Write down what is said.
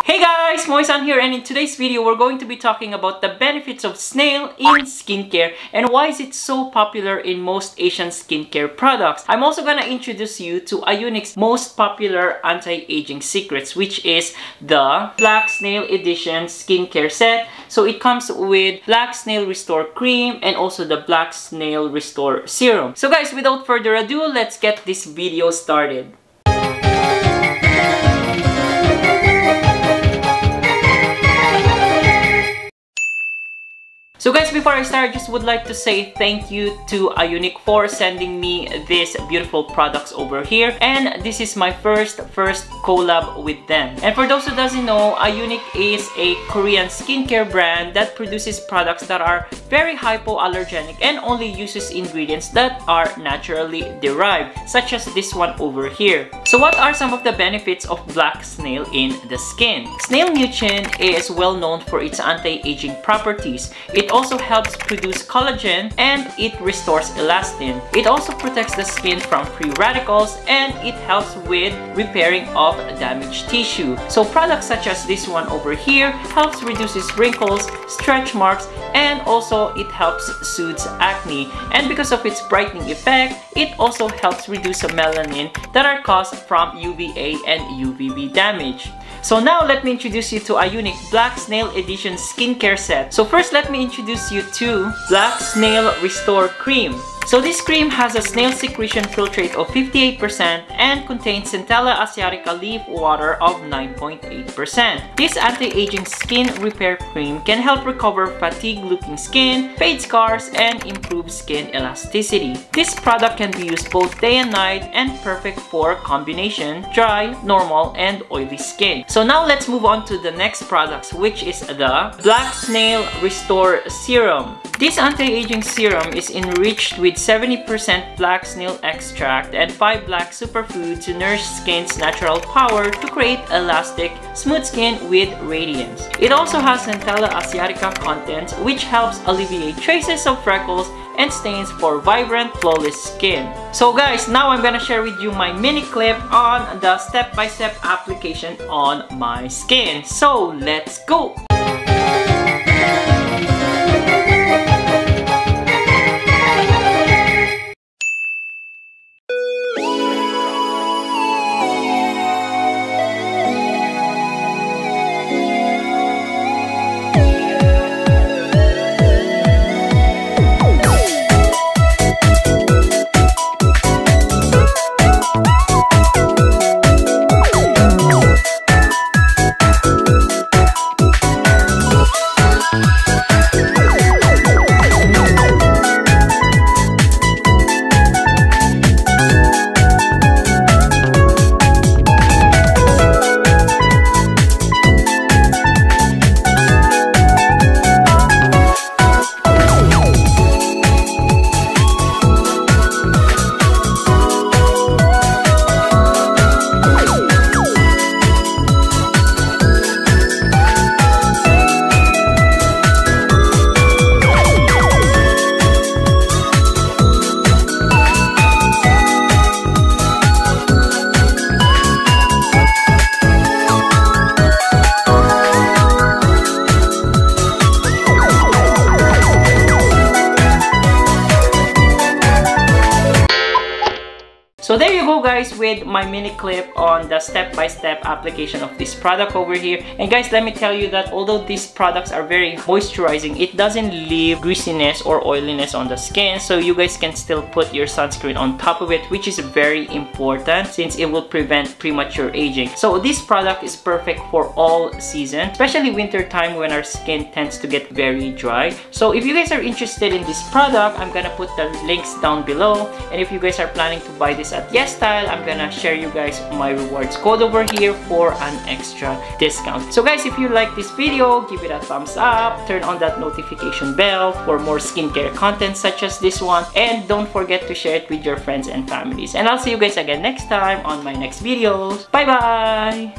Hey guys, Moisan here, and in today's video we're going to be talking about the benefits of snail in skincare and why is it so popular in most Asian skincare products. I'm also gonna introduce you to IUNIK's most popular anti-aging secrets, which is the Black Snail Edition skincare set. So it comes with Black Snail Restore Cream and also the Black Snail Restore Serum. So guys, without further ado, let's get this video started. So guys, before I start, I just would like to say thank you to IUNIK for sending me these beautiful products over here. And this is my first collab with them. And for those who doesn't know, IUNIK is a Korean skincare brand that produces products that are very hypoallergenic and only uses ingredients that are naturally derived, such as this one over here. So what are some of the benefits of Black Snail in the skin? Snail Mucin is well known for its anti-aging properties. It also helps produce collagen and it restores elastin. It also protects the skin from free radicals and it helps with repairing of damaged tissue. So products such as this one over here helps reduces wrinkles, stretch marks, and also it helps soothes acne. And because of its brightening effect, it also helps reduce the melanin that are caused from UVA and UVB damage. So now let me introduce you to IUNIK Black Snail Edition skincare set. So first let me introduce you to Black Snail Restore Cream. So this cream has a snail secretion filtrate of 58% and contains Centella asiatica leaf water of 9.8%. This anti-aging skin repair cream can help recover fatigue-looking skin, fade scars, and improve skin elasticity. This product can be used both day and night and perfect for combination dry, normal, and oily skin. So now let's move on to the next products, which is the Black Snail Restore Serum. This anti-aging serum is enriched with 70% black snail extract and 5 black superfoods to nourish skin's natural power to create elastic, smooth skin with radiance. It also has Centella asiatica content, which helps alleviate traces of freckles and stains for vibrant, flawless skin. So guys, now I'm gonna share with you my mini clip on the step-by-step application on my skin. So let's go! So there you go guys with my mini clip on the step-by-step application of this product over here. And guys, let me tell you that although these products are very moisturizing, it doesn't leave greasiness or oiliness on the skin. So you guys can still put your sunscreen on top of it, which is very important since it will prevent premature aging. So this product is perfect for all season, especially winter time when our skin tends to get very dry. So if you guys are interested in this product, I'm gonna put the links down below. And if you guys are planning to buy this at YesStyle, I'm gonna share you guys my rewards code over here for an extra discount. So guys, if you like this video, give it a thumbs up, turn on that notification bell for more skincare content such as this one, and don't forget to share it with your friends and families. And I'll see you guys again next time on my next videos. Bye bye!